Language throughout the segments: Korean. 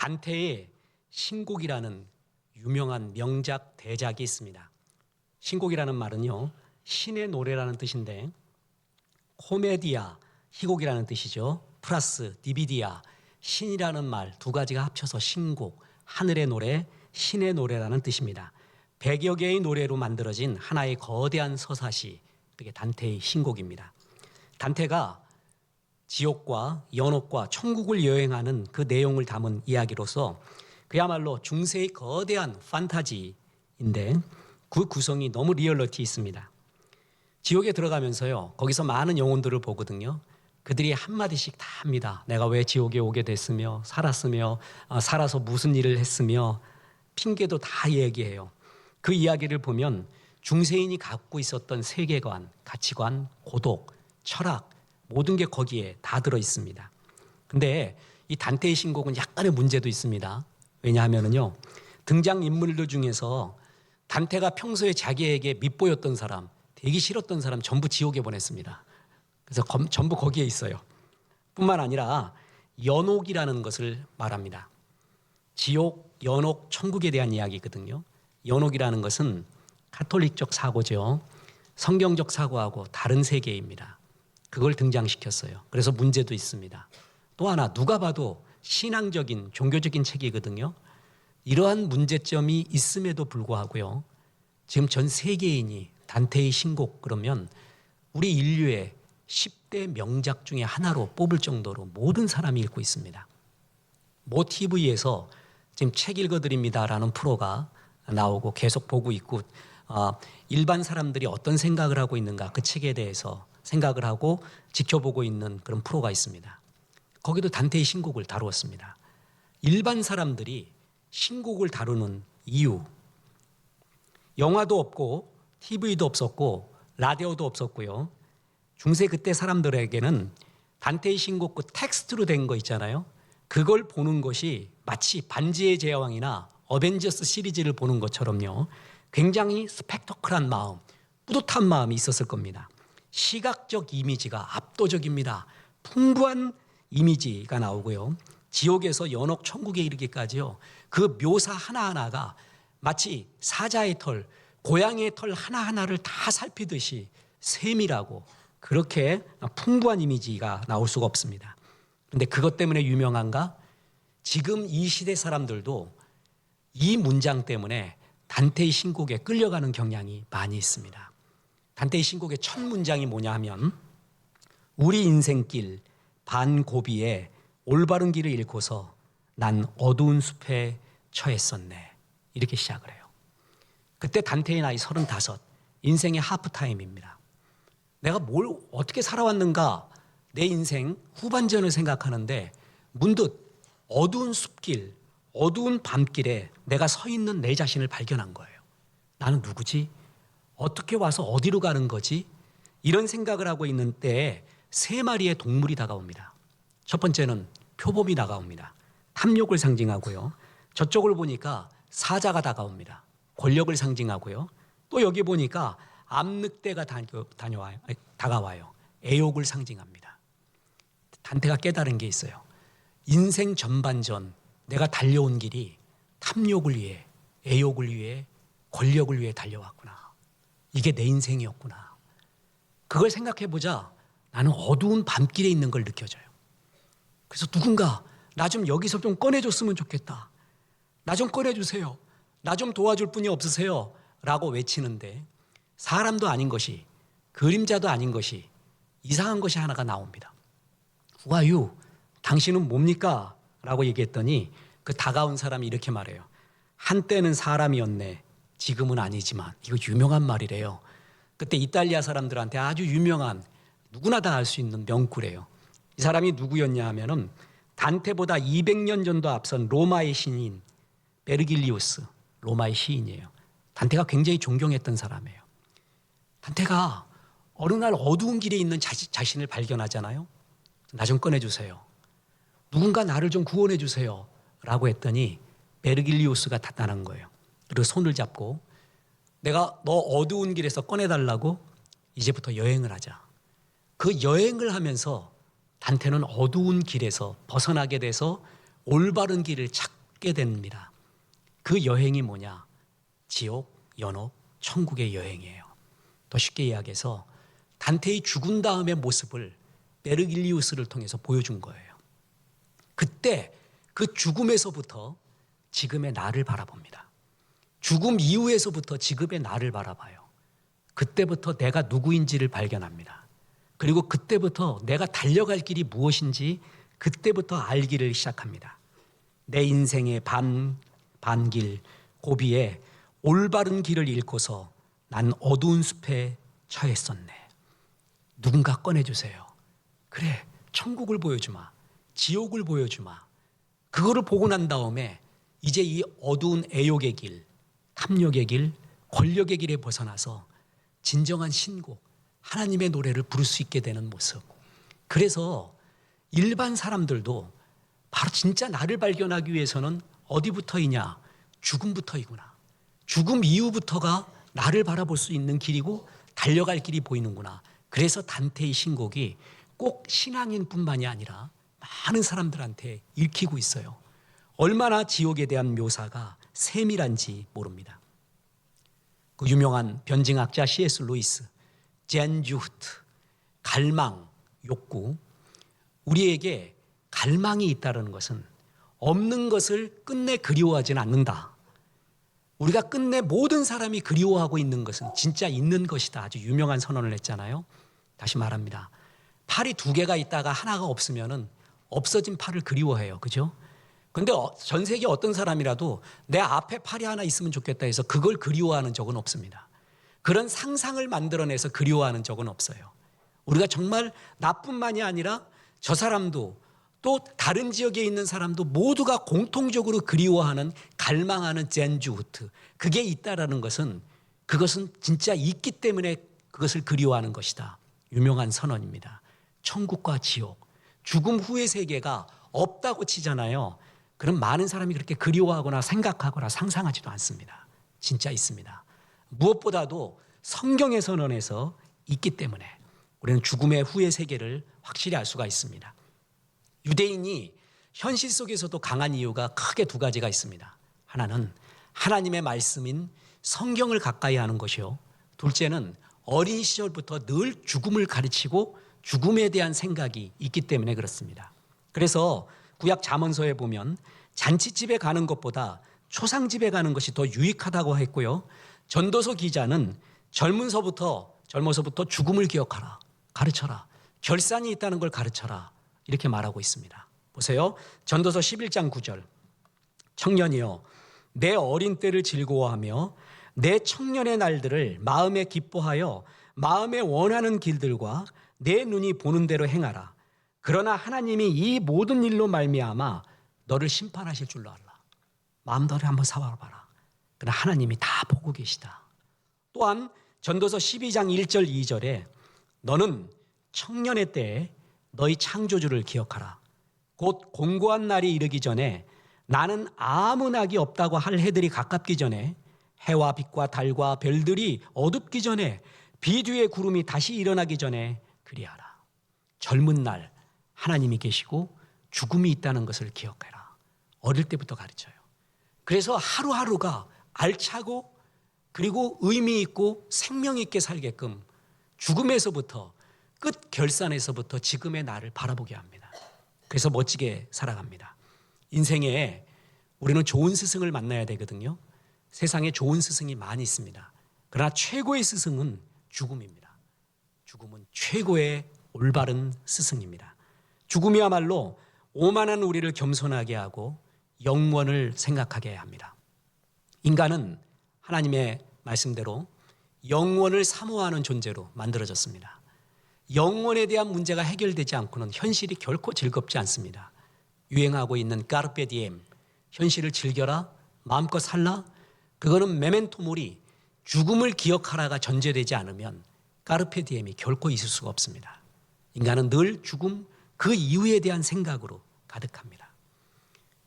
단테의 신곡이라는 유명한 명작 대작이 있습니다. 신곡이라는 말은요, 신의 노래라는 뜻인데 코메디아, 희곡이라는 뜻이죠. 플러스 디비디아, 신이라는 말 두 가지가 합쳐서 신곡, 하늘의 노래, 신의 노래라는 뜻입니다. 100여 개의 노래로 만들어진 하나의 거대한 서사시, 그게 단테의 신곡입니다. 단테가 지옥과 연옥과 천국을 여행하는 그 내용을 담은 이야기로서 그야말로 중세의 거대한 판타지인데 그 구성이 너무 리얼리티 있습니다. 지옥에 들어가면서요, 거기서 많은 영혼들을 보거든요. 그들이 한마디씩 다 합니다. 내가 왜 지옥에 오게 됐으며 살았으며 살아서 무슨 일을 했으며 핑계도 다 얘기해요. 그 이야기를 보면 중세인이 갖고 있었던 세계관, 가치관, 고독, 철학 모든 게 거기에 다 들어 있습니다. 근데 이 단테의 신곡은 약간의 문제도 있습니다. 왜냐하면요, 등장인물들 중에서 단테가 평소에 자기에게 밉보였던 사람, 되게 싫었던 사람 전부 지옥에 보냈습니다. 그래서 전부 거기에 있어요. 뿐만 아니라 연옥이라는 것을 말합니다. 지옥, 연옥, 천국에 대한 이야기거든요. 연옥이라는 것은 가톨릭적 사고죠. 성경적 사고하고 다른 세계입니다. 그걸 등장시켰어요. 그래서 문제도 있습니다. 또 하나, 누가 봐도 신앙적인 종교적인 책이거든요. 이러한 문제점이 있음에도 불구하고요, 지금 전 세계인이 단테의 신곡 그러면 우리 인류의 10대 명작 중에 하나로 뽑을 정도로 모든 사람이 읽고 있습니다. 모 TV에서 지금 책 읽어드립니다라는 프로가 나오고 계속 보고 있고, 일반 사람들이 어떤 생각을 하고 있는가, 그 책에 대해서 생각을 하고 지켜보고 있는 그런 프로가 있습니다. 거기도 단테의 신곡을 다루었습니다. 일반 사람들이 신곡을 다루는 이유, 영화도 없고 TV도 없었고 라디오도 없었고요. 중세 그때 사람들에게는 단테의 신곡 그 텍스트로 된 거 있잖아요. 그걸 보는 것이 마치 반지의 제왕이나 어벤져스 시리즈를 보는 것처럼요, 굉장히 스펙터클한 마음, 뿌듯한 마음이 있었을 겁니다. 시각적 이미지가 압도적입니다. 풍부한 이미지가 나오고요. 지옥에서 연옥 천국에 이르기까지요, 그 묘사 하나하나가 마치 사자의 털, 고양이의 털 하나하나를 다 살피듯이 세밀하고 그렇게 풍부한 이미지가 나올 수가 없습니다. 그런데 그것 때문에 유명한가? 지금 이 시대 사람들도 이 문장 때문에 단테의 신곡에 끌려가는 경향이 많이 있습니다. 단테의 신곡의 첫 문장이 뭐냐 하면 우리 인생길 반고비에 올바른 길을 잃고서 난 어두운 숲에 처했었네, 이렇게 시작을 해요. 그때 단테의 나이 35, 인생의 하프타임입니다. 내가 뭘 어떻게 살아왔는가, 내 인생 후반전을 생각하는데 문득 어두운 숲길, 어두운 밤길에 내가 서 있는 내 자신을 발견한 거예요. 나는 누구지? 어떻게 와서 어디로 가는 거지? 이런 생각을 하고 있는 때에 세 마리의 동물이 다가옵니다. 첫 번째는 표범이 다가옵니다. 탐욕을 상징하고요. 저쪽을 보니까 사자가 다가옵니다. 권력을 상징하고요. 또 여기 보니까 암늑대가 다가와요. 애욕을 상징합니다. 단테가 깨달은 게 있어요. 인생 전반전 내가 달려온 길이 탐욕을 위해, 애욕을 위해, 권력을 위해 달려왔구나. 이게 내 인생이었구나. 그걸 생각해보자 나는 어두운 밤길에 있는 걸 느껴져요. 그래서 누군가 나 좀 여기서 좀 꺼내줬으면 좋겠다. 나 좀 꺼내주세요. 나 좀 도와줄 분이 없으세요? 라고 외치는데 사람도 아닌 것이, 그림자도 아닌 것이, 이상한 것이 하나가 나옵니다. Who are you? 당신은 뭡니까? 라고 얘기했더니 그 다가온 사람이 이렇게 말해요. 한때는 사람이었네. 지금은 아니지만. 이거 유명한 말이래요. 그때 이탈리아 사람들한테 아주 유명한, 누구나 다 알 수 있는 명구래요. 이 사람이 누구였냐 하면은 단테보다 200년 전도 앞선 로마의 신인 베르길리우스, 로마의 시인이에요. 단테가 굉장히 존경했던 사람이에요. 단테가 어느 날 어두운 길에 있는 자신을 발견하잖아요. 나 좀 꺼내주세요. 누군가 나를 좀 구원해 주세요. 라고 했더니 베르길리우스가 나타난 거예요. 그리고 손을 잡고 내가 너 어두운 길에서 꺼내달라고, 이제부터 여행을 하자. 그 여행을 하면서 단테는 어두운 길에서 벗어나게 돼서 올바른 길을 찾게 됩니다. 그 여행이 뭐냐? 지옥, 연옥, 천국의 여행이에요. 더 쉽게 이야기해서 단테의 죽은 다음의 모습을 베르길리우스를 통해서 보여준 거예요. 그때 그 죽음에서부터 지금의 나를 바라봅니다. 죽음 이후에서부터 지금의 나를 바라봐요. 그때부터 내가 누구인지를 발견합니다. 그리고 그때부터 내가 달려갈 길이 무엇인지 그때부터 알기를 시작합니다. 내 인생의 반길 고비에 올바른 길을 잃고서 난 어두운 숲에 처했었네. 누군가 꺼내주세요. 그래, 천국을 보여주마. 지옥을 보여주마. 그거를 보고 난 다음에 이제 이 어두운 애욕의 길, 탐욕의 길, 권력의 길에 벗어나서 진정한 신곡, 하나님의 노래를 부를 수 있게 되는 모습. 그래서 일반 사람들도 바로 진짜 나를 발견하기 위해서는 어디부터이냐? 죽음부터이구나. 죽음 이후부터가 나를 바라볼 수 있는 길이고 달려갈 길이 보이는구나. 그래서 단테의 신곡이 꼭 신앙인뿐만이 아니라 많은 사람들한테 읽히고 있어요. 얼마나 지옥에 대한 묘사가 세밀한지 모릅니다. 그 유명한 변증학자 C.S. 루이스, 젠주후트, 갈망, 욕구. 우리에게 갈망이 있다는 것은 없는 것을 끝내 그리워하지는 않는다. 우리가 끝내 모든 사람이 그리워하고 있는 것은 진짜 있는 것이다. 아주 유명한 선언을 했잖아요. 다시 말합니다. 팔이 두 개가 있다가 하나가 없으면은 없어진 팔을 그리워해요. 그죠? 근데 전 세계 어떤 사람이라도 내 앞에 팔이 하나 있으면 좋겠다 해서 그걸 그리워하는 적은 없습니다. 그런 상상을 만들어내서 그리워하는 적은 없어요. 우리가 정말 나뿐만이 아니라 저 사람도 또 다른 지역에 있는 사람도 모두가 공통적으로 그리워하는 갈망하는 젠주후트. 그게 있다라는 것은 그것은 진짜 있기 때문에 그것을 그리워하는 것이다. 유명한 선언입니다. 천국과 지옥, 죽음 후의 세계가 없다고 치잖아요. 그럼 많은 사람이 그렇게 그리워하거나 생각하거나 상상하지도 않습니다. 진짜 있습니다. 무엇보다도 성경의 선언에서 있기 때문에 우리는 죽음의 후의 세계를 확실히 알 수가 있습니다. 유대인이 현실 속에서도 강한 이유가 크게 두 가지가 있습니다. 하나는 하나님의 말씀인 성경을 가까이 하는 것이요. 둘째는 어린 시절부터 늘 죽음을 가르치고 죽음에 대한 생각이 있기 때문에 그렇습니다. 그래서 구약 잠언서에 보면 잔치집에 가는 것보다 초상집에 가는 것이 더 유익하다고 했고요. 전도서 기자는 젊어서부터 죽음을 기억하라, 가르쳐라. 결산이 있다는 걸 가르쳐라. 이렇게 말하고 있습니다. 보세요. 전도서 11장 9절. 청년이여 내 어린 때를 즐거워하며 내 청년의 날들을 마음에 기뻐하여 마음에 원하는 길들과 내 눈이 보는 대로 행하라. 그러나 하나님이 이 모든 일로 말미암아 너를 심판하실 줄로 알라. 마음대로 한번 살아봐라. 그러나 하나님이 다 보고 계시다. 또한 전도서 12장 1절 2절에 너는 청년의 때에 너희 창조주를 기억하라. 곧 공고한 날이 이르기 전에 나는 아무 낙이 없다고 할 해들이 가깝기 전에 해와 빛과 달과 별들이 어둡기 전에 비 뒤에 구름이 다시 일어나기 전에 그리하라. 젊은 날 하나님이 계시고 죽음이 있다는 것을 기억해라. 어릴 때부터 가르쳐요. 그래서 하루하루가 알차고 그리고 의미 있고 생명 있게 살게끔 죽음에서부터 끝 결산에서부터 지금의 나를 바라보게 합니다. 그래서 멋지게 살아갑니다. 인생에 우리는 좋은 스승을 만나야 되거든요. 세상에 좋은 스승이 많이 있습니다. 그러나 최고의 스승은 죽음입니다. 죽음은 최고의 올바른 스승입니다. 죽음이야말로 오만한 우리를 겸손하게 하고 영원을 생각하게 합니다. 인간은 하나님의 말씀대로 영원을 사모하는 존재로 만들어졌습니다. 영원에 대한 문제가 해결되지 않고는 현실이 결코 즐겁지 않습니다. 유행하고 있는 까르페 디엠, 현실을 즐겨라, 마음껏 살라, 그거는 메멘토 모리, 죽음을 기억하라가 전제되지 않으면 까르페 디엠이 결코 있을 수가 없습니다. 인간은 늘 죽음, 그 이후에 대한 생각으로 가득합니다.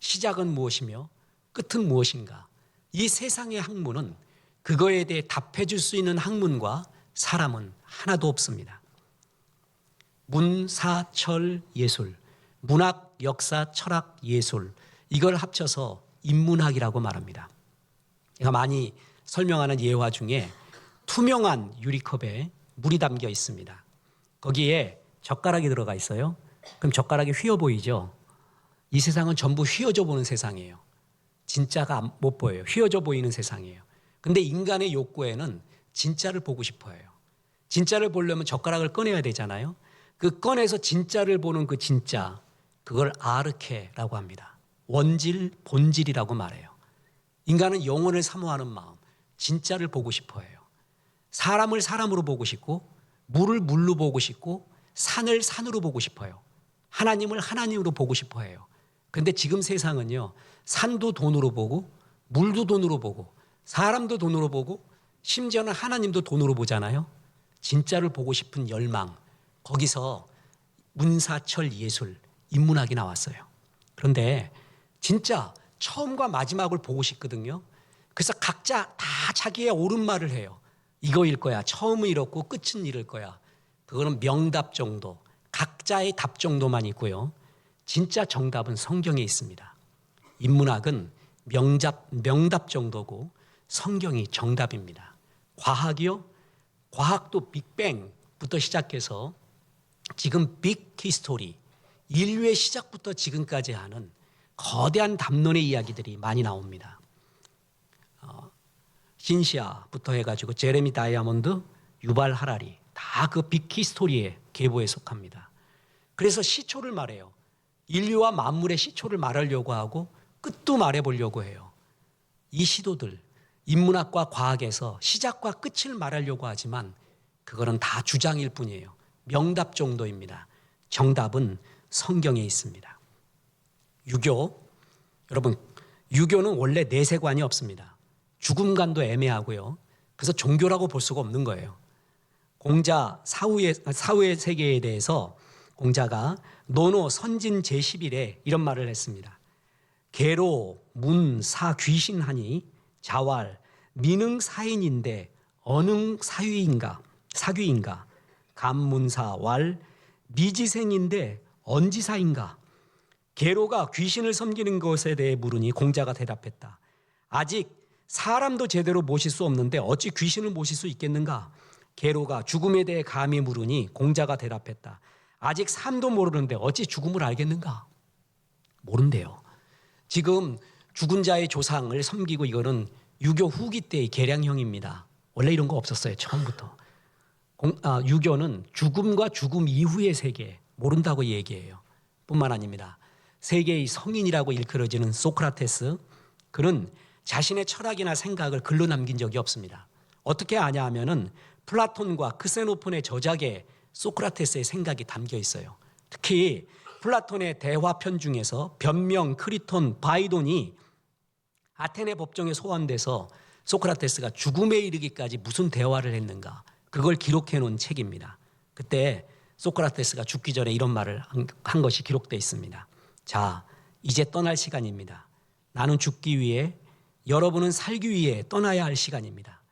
시작은 무엇이며 끝은 무엇인가? 이 세상의 학문은 그거에 대해 답해 줄 수 있는 학문과 사람은 하나도 없습니다. 문, 사, 철, 예술, 문학, 역사, 철학, 예술 이걸 합쳐서 인문학이라고 말합니다. 제가 많이 설명하는 예화 중에 투명한 유리컵에 물이 담겨 있습니다. 거기에 젓가락이 들어가 있어요. 그럼 젓가락이 휘어 보이죠? 이 세상은 전부 휘어져 보는 세상이에요. 진짜가 못 보여요. 휘어져 보이는 세상이에요. 근데 인간의 욕구에는 진짜를 보고 싶어 해요. 진짜를 보려면 젓가락을 꺼내야 되잖아요. 그 꺼내서 진짜를 보는 그 진짜, 그걸 아르케라고 합니다. 원질, 본질이라고 말해요. 인간은 영혼을 사모하는 마음, 진짜를 보고 싶어 해요. 사람을 사람으로 보고 싶고, 물을 물로 보고 싶고, 산을 산으로 보고 싶어요. 하나님을 하나님으로 보고 싶어 해요. 그런데 지금 세상은요, 산도 돈으로 보고, 물도 돈으로 보고, 사람도 돈으로 보고, 심지어는 하나님도 돈으로 보잖아요. 진짜를 보고 싶은 열망, 거기서 문사철 예술, 인문학이 나왔어요. 그런데 진짜 처음과 마지막을 보고 싶거든요. 그래서 각자 다 자기의 옳은 말을 해요. 이거일 거야. 처음은 이렇고 끝은 이럴 거야. 그거는 명답 정도, 각자의 답 정도만 있고요. 진짜 정답은 성경에 있습니다. 인문학은 명답 정도고 성경이 정답입니다. 과학이요? 과학도 빅뱅부터 시작해서 지금 빅 히스토리, 인류의 시작부터 지금까지 하는 거대한 담론의 이야기들이 많이 나옵니다. 신시아부터 해가지고 제레미 다이아몬드, 유발 하라리 다 그 빅 히스토리의 계보에 속합니다. 그래서 시초를 말해요. 인류와 만물의 시초를 말하려고 하고 끝도 말해보려고 해요. 이 시도들, 인문학과 과학에서 시작과 끝을 말하려고 하지만 그거는 다 주장일 뿐이에요. 명답 정도입니다. 정답은 성경에 있습니다. 유교, 여러분 유교는 원래 내세관이 없습니다. 죽음관도 애매하고요. 그래서 종교라고 볼 수가 없는 거예요. 공자 사후의 세계에 대해서 공자가 노노 선진 제11에 이런 말을 했습니다. 계로 문 사 귀신하니 자왈 민흥 사인인데 언흥 사유인가 사귀인가 감문사 왈 미지생인데 언지사인가. 계로가 귀신을 섬기는 것에 대해 물으니 공자가 대답했다. 아직 사람도 제대로 모실 수 없는데 어찌 귀신을 모실 수 있겠는가. 계로가 죽음에 대해 감히 물으니 공자가 대답했다. 아직 삶도 모르는데 어찌 죽음을 알겠는가. 모른대요. 지금 죽은 자의 조상을 섬기고 이거는 유교 후기 때의 계량형입니다. 원래 이런 거 없었어요. 처음부터. 유교는 죽음과 죽음 이후의 세계 모른다고 얘기해요. 뿐만 아닙니다. 세계의 성인이라고 일컬어지는 소크라테스, 그는 자신의 철학이나 생각을 글로 남긴 적이 없습니다. 어떻게 아냐 하면은 플라톤과 크세노폰의 저작에 소크라테스의 생각이 담겨 있어요. 특히 플라톤의 대화편 중에서 변명, 크리톤, 바이돈이 아테네 법정에 소환돼서 소크라테스가 죽음에 이르기까지 무슨 대화를 했는가, 그걸 기록해 놓은 책입니다. 그때 소크라테스가 죽기 전에 이런 말을 한 것이 기록되어 있습니다. 자, 이제 떠날 시간입니다. 나는 죽기 위해, 여러분은 살기 위해 떠나야 할 시간입니다.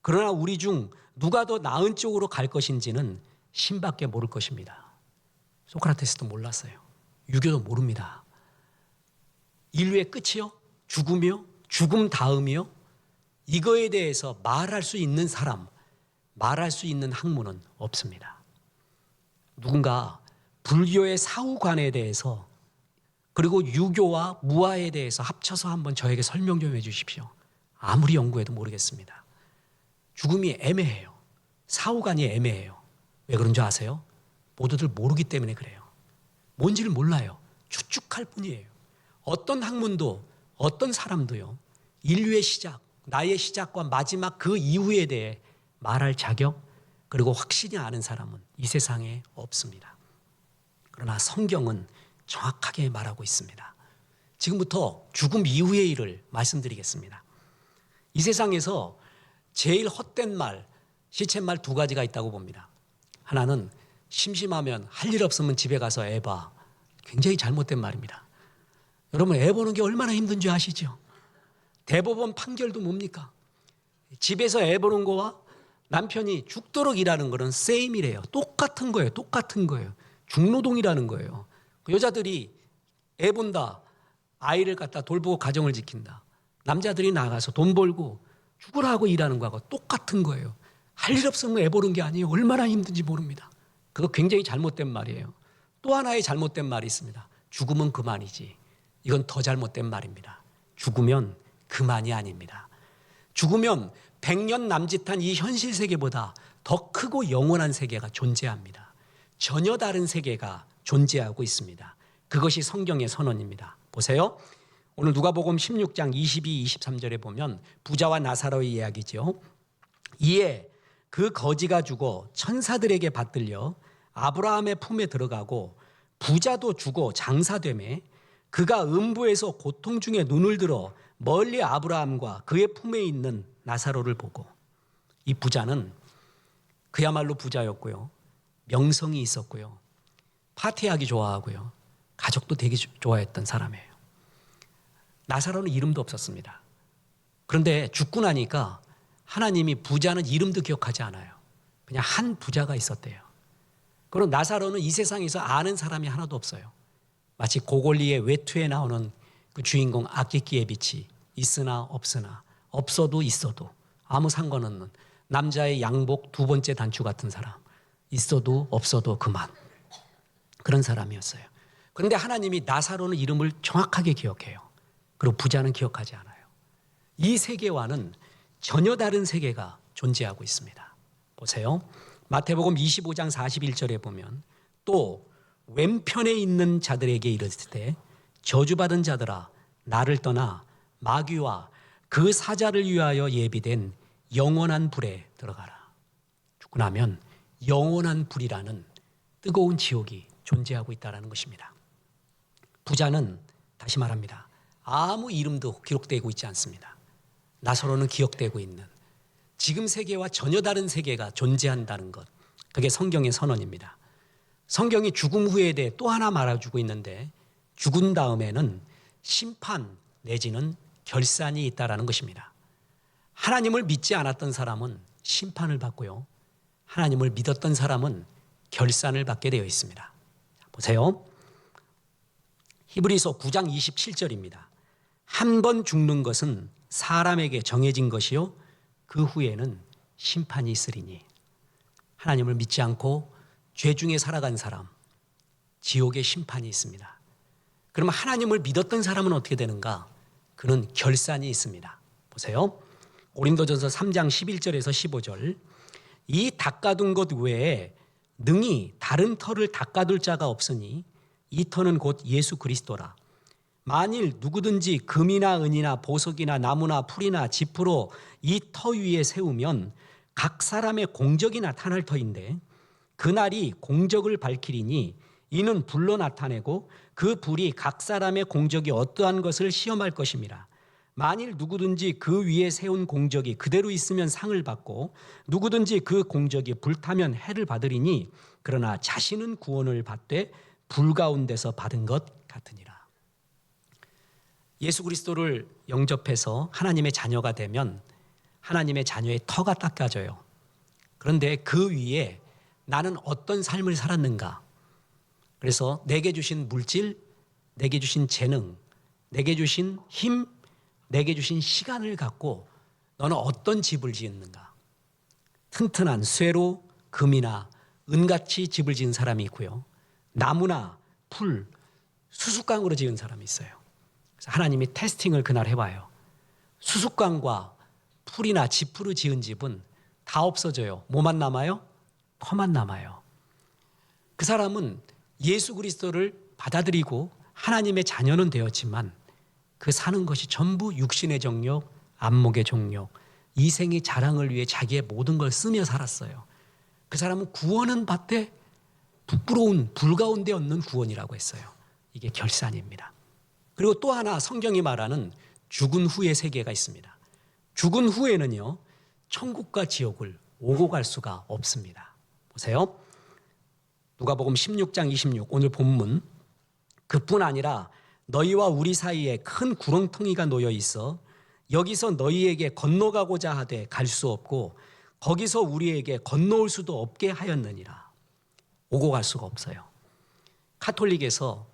그러나 우리 중 누가 더 나은 쪽으로 갈 것인지는 신밖에 모를 것입니다. 소크라테스도 몰랐어요. 유교도 모릅니다. 인류의 끝이요? 죽음이요? 죽음 다음이요? 이거에 대해서 말할 수 있는 사람, 말할 수 있는 학문은 없습니다. 누군가 불교의 사후관에 대해서 그리고 유교와 무아에 대해서 합쳐서 한번 저에게 설명 좀 해주십시오. 아무리 연구해도 모르겠습니다. 죽음이 애매해요. 사후관이 애매해요. 왜 그런 줄 아세요? 모두들 모르기 때문에 그래요. 뭔지를 몰라요. 추측할 뿐이에요. 어떤 학문도 어떤 사람도요, 인류의 시작, 나의 시작과 마지막 그 이후에 대해 말할 자격 그리고 확신이 아는 사람은 이 세상에 없습니다. 그러나 성경은 정확하게 말하고 있습니다. 지금부터 죽음 이후의 일을 말씀드리겠습니다. 이 세상에서 제일 헛된 말, 시쳇말 두 가지가 있다고 봅니다. 하나는 심심하면 할 일 없으면 집에 가서 애 봐. 굉장히 잘못된 말입니다. 여러분, 애 보는 게 얼마나 힘든지 아시죠? 대법원 판결도 뭡니까? 집에서 애 보는 거와 남편이 죽도록 일하는 거는 세임이래요. 똑같은 거예요. 똑같은 거예요. 중노동이라는 거예요. 여자들이 애 본다, 아이를 갖다 돌보고 가정을 지킨다. 남자들이 나가서 돈 벌고 죽으라고 일하는 거하고 똑같은 거예요. 할 일 없으면 애 보는 게 아니에요. 얼마나 힘든지 모릅니다. 그거 굉장히 잘못된 말이에요. 또 하나의 잘못된 말이 있습니다. 죽으면 그만이지. 이건 더 잘못된 말입니다. 죽으면 그만이 아닙니다. 죽으면 100년 남짓한 이 현실 세계보다 더 크고 영원한 세계가 존재합니다. 전혀 다른 세계가 존재하고 있습니다. 그것이 성경의 선언입니다. 보세요. 오늘 누가복음 16장 22, 23절에 보면 부자와 나사로의 이야기죠. 이에 그 거지가 죽어 천사들에게 받들려 아브라함의 품에 들어가고 부자도 죽어 장사되매 그가 음부에서 고통 중에 눈을 들어 멀리 아브라함과 그의 품에 있는 나사로를 보고, 이 부자는 그야말로 부자였고요. 명성이 있었고요. 파티하기 좋아하고요. 가족도 되게 좋아했던 사람이에요. 나사로는 이름도 없었습니다. 그런데 죽고 나니까 하나님이 부자는 이름도 기억하지 않아요. 그냥 한 부자가 있었대요. 그리고 나사로는 이 세상에서 아는 사람이 하나도 없어요. 마치 고골리의 외투에 나오는 그 주인공 악기끼의 빛이 있으나 없으나 없어도 있어도 아무 상관없는 남자의 양복 두 번째 단추 같은 사람, 있어도 없어도 그만, 그런 사람이었어요. 그런데 하나님이 나사로는 이름을 정확하게 기억해요. 그리고 부자는 기억하지 않아요. 이 세계와는 전혀 다른 세계가 존재하고 있습니다. 보세요. 마태복음 25장 41절에 보면 또 왼편에 있는 자들에게 이르실 때 저주받은 자들아 나를 떠나 마귀와 그 사자를 위하여 예비된 영원한 불에 들어가라. 죽고 나면 영원한 불이라는 뜨거운 지옥이 존재하고 있다는 것입니다. 부자는 다시 말합니다. 아무 이름도 기록되고 있지 않습니다. 나사로는 기억되고 있는 지금 세계와 전혀 다른 세계가 존재한다는 것, 그게 성경의 선언입니다. 성경이 죽음 후에 대해 또 하나 말해주고 있는데 죽은 다음에는 심판 내지는 결산이 있다는 것입니다. 하나님을 믿지 않았던 사람은 심판을 받고요. 하나님을 믿었던 사람은 결산을 받게 되어 있습니다. 보세요. 히브리서 9장 27절입니다. 한 번 죽는 것은 사람에게 정해진 것이요 그 후에는 심판이 있으리니. 하나님을 믿지 않고 죄 중에 살아간 사람, 지옥의 심판이 있습니다. 그러면 하나님을 믿었던 사람은 어떻게 되는가? 그는 결산이 있습니다. 보세요. 고린도전서 3장 11절에서 15절. 이 닦아둔 것 외에 능히 다른 터를 닦아둘 자가 없으니 이 터는 곧 예수 그리스도라. 만일 누구든지 금이나 은이나 보석이나 나무나 풀이나 짚으로 이 터 위에 세우면 각 사람의 공적이 나타날 터인데 그날이 공적을 밝히리니 이는 불로 나타내고 그 불이 각 사람의 공적이 어떠한 것을 시험할 것입니다. 만일 누구든지 그 위에 세운 공적이 그대로 있으면 상을 받고 누구든지 그 공적이 불타면 해를 받으리니 그러나 자신은 구원을 받되 불 가운데서 받은 것 같으니라. 예수 그리스도를 영접해서 하나님의 자녀가 되면 하나님의 자녀의 터가 닦아져요. 그런데 그 위에 나는 어떤 삶을 살았는가? 그래서 내게 주신 물질, 내게 주신 재능, 내게 주신 힘, 내게 주신 시간을 갖고 너는 어떤 집을 지었는가? 튼튼한 쇠로 금이나 은같이 집을 지은 사람이 있고요. 나무나 풀, 수수깡으로 지은 사람이 있어요. 그래서 하나님이 테스팅을 그날 해봐요. 수수깡과 풀이나 지프로 지은 집은 다 없어져요. 뭐만 남아요? 터만 남아요. 그 사람은 예수 그리스도를 받아들이고 하나님의 자녀는 되었지만 그 사는 것이 전부 육신의 정욕, 안목의 정욕, 이생의 자랑을 위해 자기의 모든 걸 쓰며 살았어요. 그 사람은 구원은 받되 부끄러운 불 가운데 얻는 구원이라고 했어요. 이게 결산입니다. 그리고 또 하나 성경이 말하는 죽은 후의 세계가 있습니다. 죽은 후에는요, 천국과 지옥을 오고 갈 수가 없습니다. 보세요. 누가복음 16장 26 오늘 본문. 그뿐 아니라 너희와 우리 사이에 큰 구렁텅이가 놓여 있어 여기서 너희에게 건너가고자 하되 갈 수 없고 거기서 우리에게 건너올 수도 없게 하였느니라. 오고 갈 수가 없어요. 카톨릭에서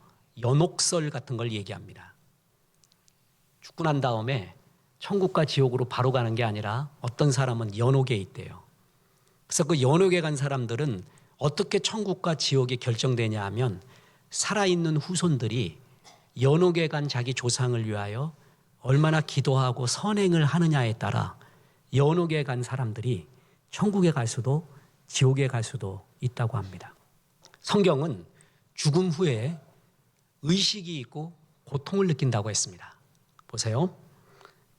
연옥설 같은 걸 얘기합니다. 죽고 난 다음에 천국과 지옥으로 바로 가는 게 아니라 어떤 사람은 연옥에 있대요. 그래서 그 연옥에 간 사람들은 어떻게 천국과 지옥이 결정되냐 하면 살아있는 후손들이 연옥에 간 자기 조상을 위하여 얼마나 기도하고 선행을 하느냐에 따라 연옥에 간 사람들이 천국에 갈 수도 지옥에 갈 수도 있다고 합니다. 성경은 죽음 후에 의식이 있고 고통을 느낀다고 했습니다. 보세요.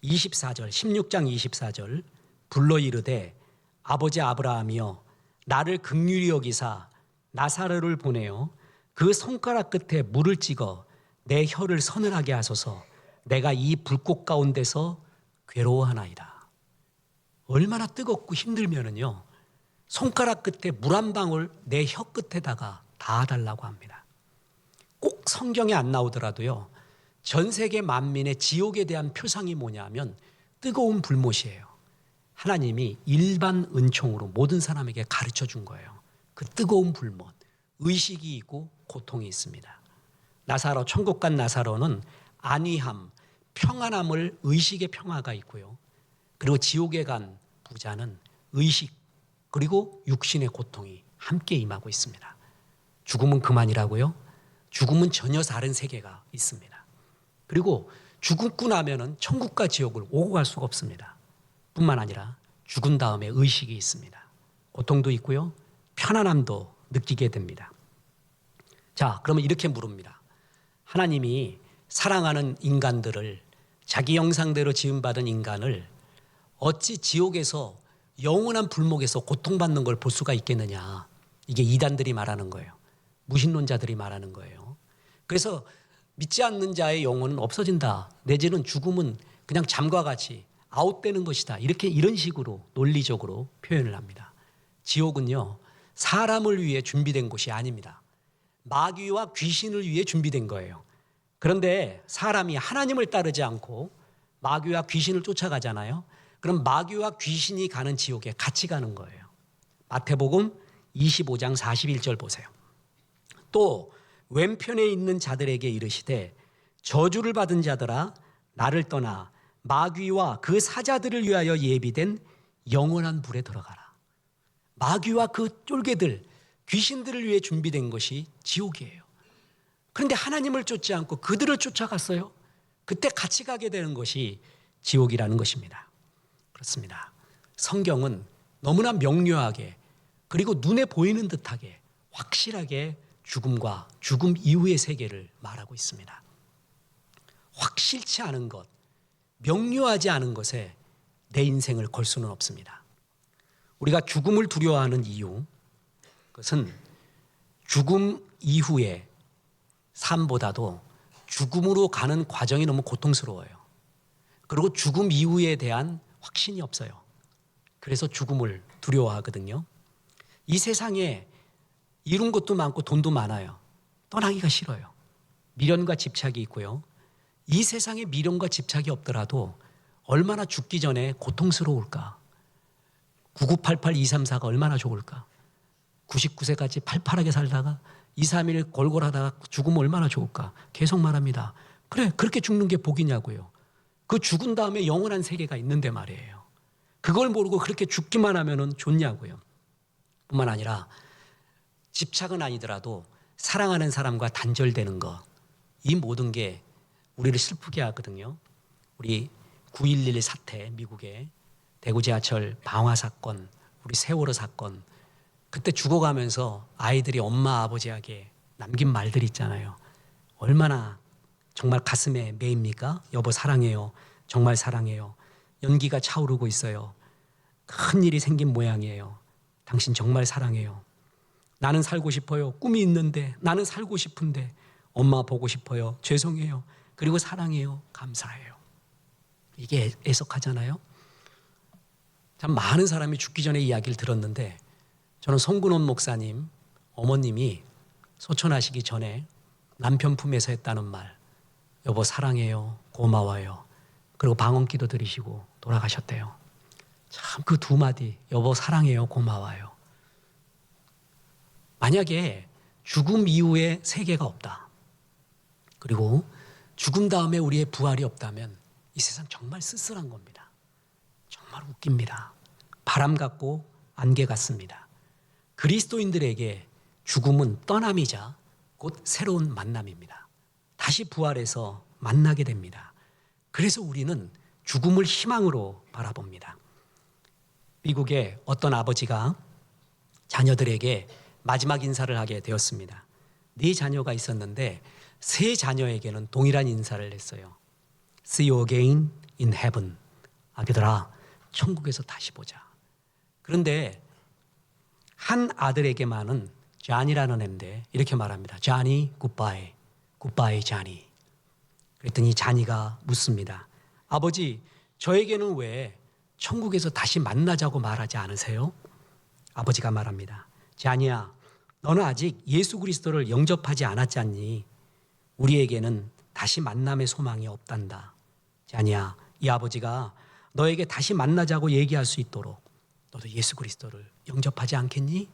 24절, 16장 24절 불러 이르되 아버지 아브라함이여 나를 긍휼히 여기사 나사로를 보내어 그 손가락 끝에 물을 찍어 내 혀를 서늘하게 하소서 내가 이 불꽃 가운데서 괴로워하나이다. 얼마나 뜨겁고 힘들면은요 손가락 끝에 물 한 방울 내 혀 끝에다가 닿아달라고 합니다. 꼭 성경에 안 나오더라도요 전 세계 만민의 지옥에 대한 표상이 뭐냐면 뜨거운 불못이에요. 하나님이 일반 은총으로 모든 사람에게 가르쳐 준 거예요. 그 뜨거운 불못, 의식이 있고 고통이 있습니다. 나사로, 천국 간 나사로는 안위함, 평안함을 의식의 평화가 있고요. 그리고 지옥에 간 부자는 의식 그리고 육신의 고통이 함께 임하고 있습니다. 죽음은 그만이라고요? 죽음은 전혀 다른 세계가 있습니다. 그리고 죽고 나면은 천국과 지옥을 오고 갈 수가 없습니다. 뿐만 아니라 죽은 다음에 의식이 있습니다. 고통도 있고요. 편안함도 느끼게 됩니다. 자, 그러면 이렇게 물읍니다. 하나님이 사랑하는 인간들을 자기 형상대로 지음받은 인간을 어찌 지옥에서 영원한 불목에서 고통받는 걸 볼 수가 있겠느냐. 이게 이단들이 말하는 거예요. 무신론자들이 말하는 거예요. 그래서 믿지 않는 자의 영혼은 없어진다. 내지는 죽음은 그냥 잠과 같이 아웃되는 것이다. 이런 식으로 논리적으로 표현을 합니다. 지옥은요, 사람을 위해 준비된 곳이 아닙니다. 마귀와 귀신을 위해 준비된 거예요. 그런데 사람이 하나님을 따르지 않고 마귀와 귀신을 쫓아가잖아요. 그럼 마귀와 귀신이 가는 지옥에 같이 가는 거예요. 마태복음 25장 41절 보세요. 또 왼편에 있는 자들에게 이르시되 저주를 받은 자들아 나를 떠나 마귀와 그 사자들을 위하여 예비된 영원한 불에 들어가라. 마귀와 그 쫄개들, 귀신들을 위해 준비된 것이 지옥이에요. 그런데 하나님을 쫓지 않고 그들을 쫓아갔어요. 그때 같이 가게 되는 것이 지옥이라는 것입니다. 그렇습니다. 성경은 너무나 명료하게 그리고 눈에 보이는 듯하게 확실하게 죽음과 죽음 이후의 세계를 말하고 있습니다. 확실치 않은 것, 명료하지 않은 것에 내 인생을 걸 수는 없습니다. 우리가 죽음을 두려워하는 이유, 그것은 죽음 이후의 삶보다도 죽음으로 가는 과정이 너무 고통스러워요. 그리고 죽음 이후에 대한 확신이 없어요. 그래서 죽음을 두려워하거든요. 이 세상에 이룬 것도 많고 돈도 많아요. 떠나기가 싫어요. 미련과 집착이 있고요. 이 세상에 미련과 집착이 없더라도 얼마나 죽기 전에 고통스러울까. 9988234가 얼마나 좋을까. 99세까지 팔팔하게 살다가 2, 3일 골골하다가 죽으면 얼마나 좋을까. 계속 말합니다. 그래, 그렇게 죽는 게 복이냐고요. 그 죽은 다음에 영원한 세계가 있는데 말이에요. 그걸 모르고 그렇게 죽기만 하면 좋냐고요. 뿐만 아니라 집착은 아니더라도 사랑하는 사람과 단절되는 것, 이 모든 게 우리를 슬프게 하거든요. 우리 9.11 사태, 미국의 대구 지하철 방화 사건, 우리 세월호 사건, 그때 죽어가면서 아이들이 엄마 아버지에게 남긴 말들이 있잖아요. 얼마나 정말 가슴에 매입니까? 여보 사랑해요. 정말 사랑해요. 연기가 차오르고 있어요. 큰 일이 생긴 모양이에요. 당신 정말 사랑해요. 나는 살고 싶어요. 꿈이 있는데 나는 살고 싶은데 엄마 보고 싶어요. 죄송해요. 그리고 사랑해요. 감사해요. 이게 애석하잖아요. 참 많은 사람이 죽기 전에 이야기를 들었는데 저는 송근원 목사님 어머님이 소천하시기 전에 남편 품에서 했다는 말, 여보 사랑해요. 고마워요. 그리고 방언기도 드리시고 돌아가셨대요. 참 그 두 마디, 여보 사랑해요. 고마워요. 만약에 죽음 이후에 세계가 없다. 그리고 죽음 다음에 우리의 부활이 없다면 이 세상 정말 쓸쓸한 겁니다. 정말 웃깁니다. 바람 같고 안개 같습니다. 그리스도인들에게 죽음은 떠남이자 곧 새로운 만남입니다. 다시 부활해서 만나게 됩니다. 그래서 우리는 죽음을 희망으로 바라봅니다. 미국의 어떤 아버지가 자녀들에게 마지막 인사를 하게 되었습니다. 4자녀가 있었는데 3자녀에게는 동일한 인사를 했어요. See you again in heaven. 아기들아, 천국에서 다시 보자. 그런데 한 아들에게만은 존이라는 애인데 이렇게 말합니다. Johnny, goodbye. Goodbye, Johnny. 그랬더니 자니가 묻습니다. 아버지, 저에게는 왜 천국에서 다시 만나자고 말하지 않으세요? 아버지가 말합니다. 자니야, 너는 아직 예수 그리스도를 영접하지 않았지 않니? 우리에게는 다시 만남의 소망이 없단다. 자니야, 이 아버지가 너에게 다시 만나자고 얘기할 수 있도록 너도 예수 그리스도를 영접하지 않겠니?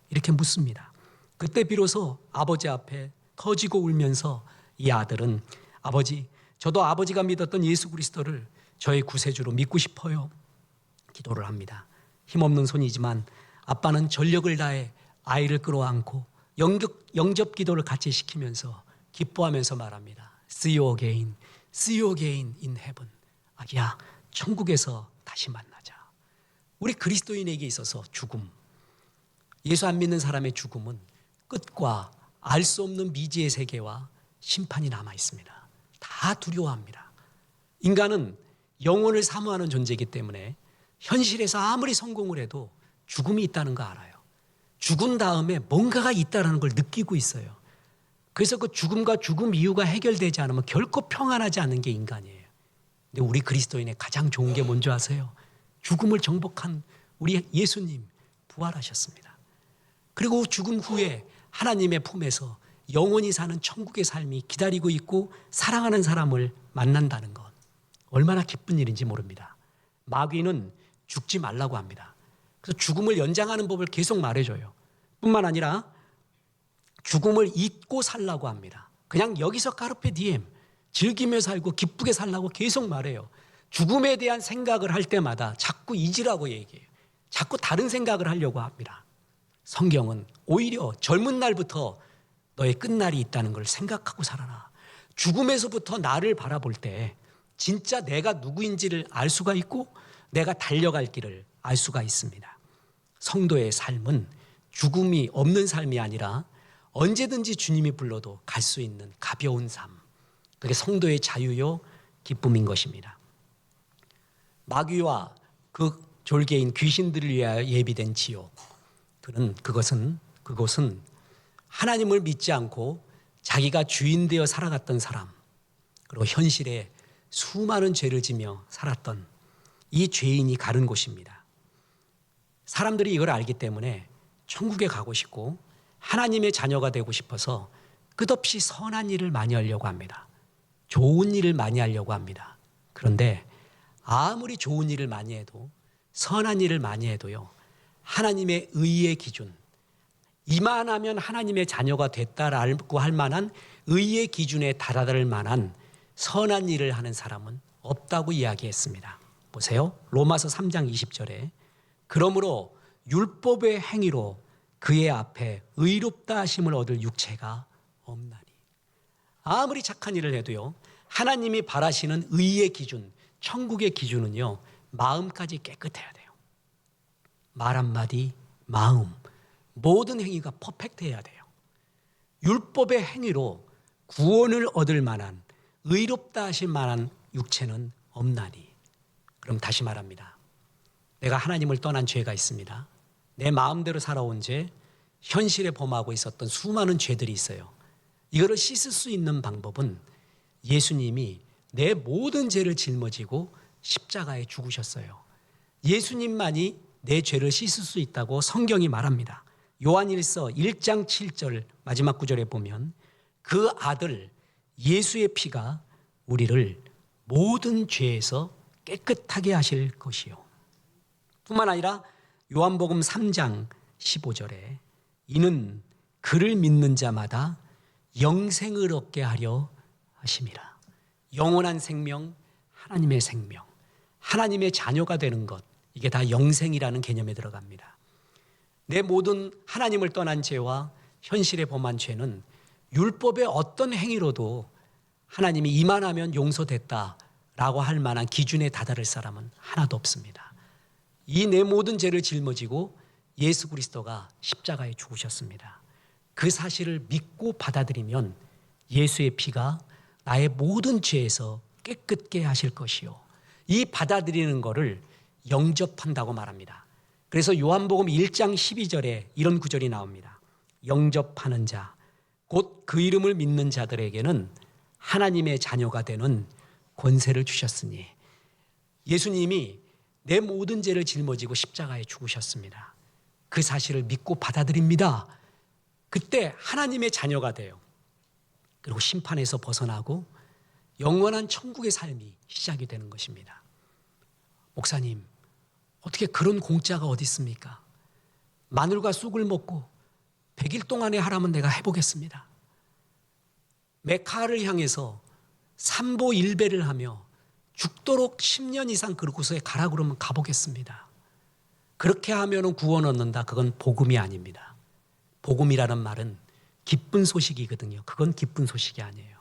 이렇게 묻습니다. 그때 비로소 아버지 앞에 터지고 울면서 이 아들은 아버지, 저도 아버지가 믿었던 예수 그리스도를 저의 구세주로 믿고 싶어요. 기도를 합니다. 힘없는 손이지만 아빠는 전력을 다해 아이를 끌어안고 영접 기도를 같이 시키면서 기뻐하면서 말합니다. See you again, see you again in heaven. 아기야, 천국에서 다시 만나자. 우리 그리스도인에게 있어서 죽음, 예수 안 믿는 사람의 죽음은 끝과 알 수 없는 미지의 세계와 심판이 남아 있습니다. 다 두려워합니다. 인간은 영혼을 사모하는 존재이기 때문에 현실에서 아무리 성공을 해도 죽음이 있다는 거 알아요. 죽은 다음에 뭔가가 있다는 걸 느끼고 있어요. 그래서 그 죽음과 죽음 이유가 해결되지 않으면 결코 평안하지 않는 게 인간이에요. 근데 우리 그리스도인의 가장 좋은 게 뭔지 아세요? 죽음을 정복한 우리 예수님 부활하셨습니다. 그리고 죽음 후에 하나님의 품에서 영원히 사는 천국의 삶이 기다리고 있고 사랑하는 사람을 만난다는 것, 얼마나 기쁜 일인지 모릅니다. 마귀는 죽지 말라고 합니다. 그래서 죽음을 연장하는 법을 계속 말해줘요. 뿐만 아니라 죽음을 잊고 살라고 합니다. 그냥 여기서 카르페 디엠, 즐기며 살고 기쁘게 살라고 계속 말해요. 죽음에 대한 생각을 할 때마다 자꾸 잊으라고 얘기해요. 자꾸 다른 생각을 하려고 합니다. 성경은 오히려 젊은 날부터 너의 끝날이 있다는 걸 생각하고 살아라. 죽음에서부터 나를 바라볼 때 진짜 내가 누구인지를 알 수가 있고 내가 달려갈 길을 알 수가 있습니다. 성도의 삶은 죽음이 없는 삶이 아니라 언제든지 주님이 불러도 갈 수 있는 가벼운 삶. 그게 성도의 자유요 기쁨인 것입니다. 마귀와 그 졸개인 귀신들을 위하여 예비된 지옥. 그것은 하나님을 믿지 않고 자기가 주인 되어 살아갔던 사람, 그리고 현실에 수많은 죄를 지며 살았던 이 죄인이 가는 곳입니다. 사람들이 이걸 알기 때문에 천국에 가고 싶고 하나님의 자녀가 되고 싶어서 끝없이 선한 일을 많이 하려고 합니다. 좋은 일을 많이 하려고 합니다. 그런데 아무리 좋은 일을 많이 해도 선한 일을 많이 해도요, 하나님의 의의 기준, 이만하면 하나님의 자녀가 됐다라고 할 만한 의의 기준에 달아들 만한 선한 일을 하는 사람은 없다고 이야기했습니다. 보세요. 로마서 3장 20절에 그러므로 율법의 행위로 그의 앞에 의롭다 하심을 얻을 육체가 없나니. 아무리 착한 일을 해도요, 하나님이 바라시는 의의 기준, 천국의 기준은요, 마음까지 깨끗해야 돼요. 말 한마디, 마음, 모든 행위가 퍼펙트해야 돼요. 율법의 행위로 구원을 얻을 만한, 의롭다 하실 만한 육체는 없나니. 그럼 다시 말합니다. 내가 하나님을 떠난 죄가 있습니다. 내 마음대로 살아온 죄, 현실에 범하고 있었던 수많은 죄들이 있어요. 이거를 씻을 수 있는 방법은 예수님이 내 모든 죄를 짊어지고 십자가에 죽으셨어요. 예수님만이 내 죄를 씻을 수 있다고 성경이 말합니다. 요한일서 1장 7절 마지막 구절에 보면 그 아들 예수의 피가 우리를 모든 죄에서 깨끗하게 하실 것이요. 뿐만 아니라 요한복음 3장 15절에 이는 그를 믿는 자마다 영생을 얻게 하려 하심이라. 영원한 생명, 하나님의 생명, 하나님의 자녀가 되는 것, 이게 다 영생이라는 개념에 들어갑니다. 내 모든 하나님을 떠난 죄와 현실에 범한 죄는 율법의 어떤 행위로도 하나님이 이만하면 용서됐다라고 할 만한 기준에 다다를 사람은 하나도 없습니다. 이 내 모든 죄를 짊어지고 예수 그리스도가 십자가에 죽으셨습니다. 그 사실을 믿고 받아들이면 예수의 피가 나의 모든 죄에서 깨끗게 하실 것이요. 이 받아들이는 것을 영접한다고 말합니다. 그래서 요한복음 1장 12절에 이런 구절이 나옵니다. 영접하는 자, 곧 그 이름을 믿는 자들에게는 하나님의 자녀가 되는 권세를 주셨으니, 예수님이 내 모든 죄를 짊어지고 십자가에 죽으셨습니다. 그 사실을 믿고 받아들입니다. 그때 하나님의 자녀가 돼요. 그리고 심판에서 벗어나고 영원한 천국의 삶이 시작이 되는 것입니다. 목사님, 어떻게 그런 공짜가 어디 있습니까? 마늘과 쑥을 먹고 100일 동안에 하라면 내가 해보겠습니다. 메카를 향해서 삼보 일배를 하며 죽도록 10년 이상 그 곳에 가라 그러면 가보겠습니다. 그렇게 하면 구원 얻는다. 그건 복음이 아닙니다. 복음이라는 말은 기쁜 소식이거든요. 그건 기쁜 소식이 아니에요.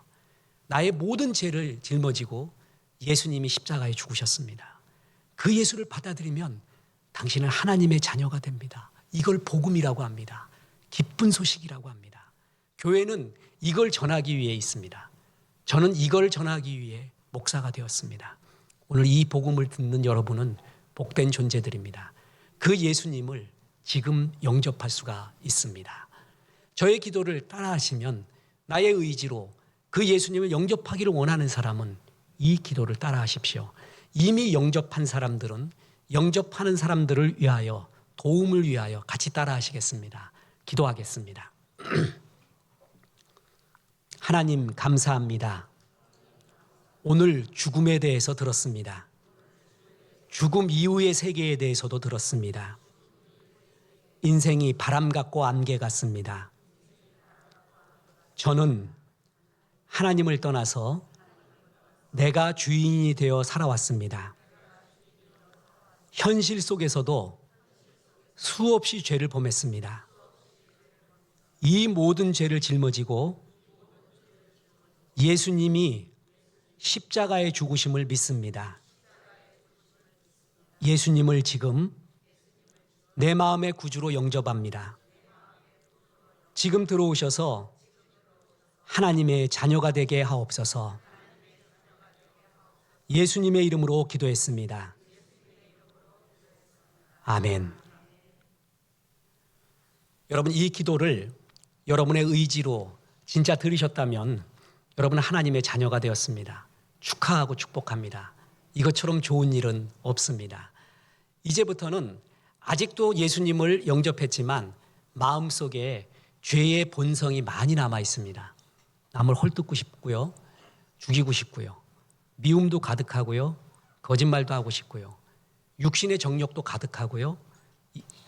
나의 모든 죄를 짊어지고 예수님이 십자가에 죽으셨습니다. 그 예수를 받아들이면 당신은 하나님의 자녀가 됩니다. 이걸 복음이라고 합니다. 기쁜 소식이라고 합니다. 교회는 이걸 전하기 위해 있습니다. 저는 이걸 전하기 위해 목사가 되었습니다. 오늘 이 복음을 듣는 여러분은 복된 존재들입니다. 그 예수님을 지금 영접할 수가 있습니다. 저의 기도를 따라하시면 나의 의지로 그 예수님을 영접하기를 원하는 사람은 이 기도를 따라하십시오. 이미 영접한 사람들은 영접하는 사람들을 위하여, 도움을 위하여 같이 따라하시겠습니다. 기도하겠습니다. 하나님 감사합니다. 오늘 죽음에 대해서 들었습니다. 죽음 이후의 세계에 대해서도 들었습니다. 인생이 바람 같고 안개 같습니다. 저는 하나님을 떠나서 내가 주인이 되어 살아왔습니다. 현실 속에서도 수없이 죄를 범했습니다. 이 모든 죄를 짊어지고 예수님이 십자가의 죽으심을 믿습니다. 예수님을 지금 내 마음의 구주로 영접합니다. 지금 들어오셔서 하나님의 자녀가 되게 하옵소서. 예수님의 이름으로 기도했습니다. 아멘. 여러분, 이 기도를 여러분의 의지로 진짜 들으셨다면 여러분은 하나님의 자녀가 되었습니다. 축하하고 축복합니다. 이것처럼 좋은 일은 없습니다. 이제부터는 아직도 예수님을 영접했지만 마음속에 죄의 본성이 많이 남아 있습니다. 남을 헐뜯고 싶고요, 죽이고 싶고요, 미움도 가득하고요, 거짓말도 하고 싶고요, 육신의 정욕도 가득하고요,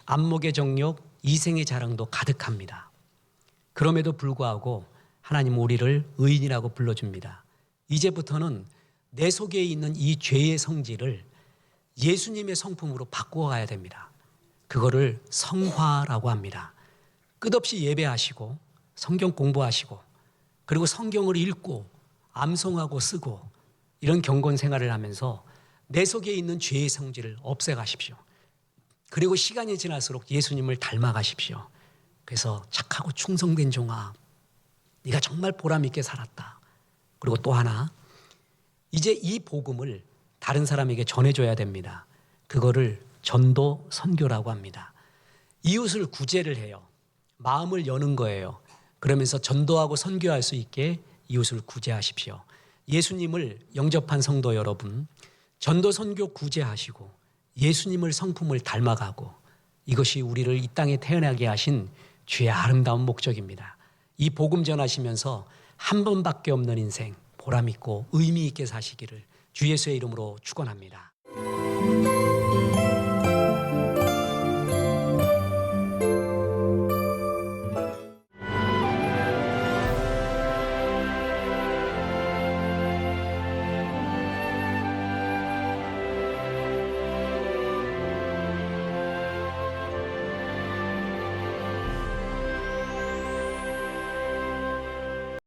안목의 정욕, 이생의 자랑도 가득합니다. 그럼에도 불구하고 하나님 우리를 의인이라고 불러줍니다. 이제부터는 내 속에 있는 이 죄의 성질을 예수님의 성품으로 바꾸어 가야 됩니다. 그거를 성화라고 합니다. 끝없이 예배하시고 성경 공부하시고 그리고 성경을 읽고 암송하고 쓰고 이런 경건 생활을 하면서 내 속에 있는 죄의 성질을 없애가십시오. 그리고 시간이 지날수록 예수님을 닮아가십시오. 그래서 착하고 충성된 종아, 네가 정말 보람 있게 살았다. 그리고 또 하나, 이제 이 복음을 다른 사람에게 전해줘야 됩니다. 그거를 전도 선교라고 합니다. 이웃을 구제를 해요. 마음을 여는 거예요. 그러면서 전도하고 선교할 수 있게 이웃을 구제하십시오. 예수님을 영접한 성도 여러분, 전도 선교 구제하시고 예수님을 성품을 닮아가고, 이것이 우리를 이 땅에 태어나게 하신 주의 아름다운 목적입니다. 이 복음 전하시면서 한 번밖에 없는 인생 보람 있고 의미 있게 사시기를 주 예수의 이름으로 축원합니다.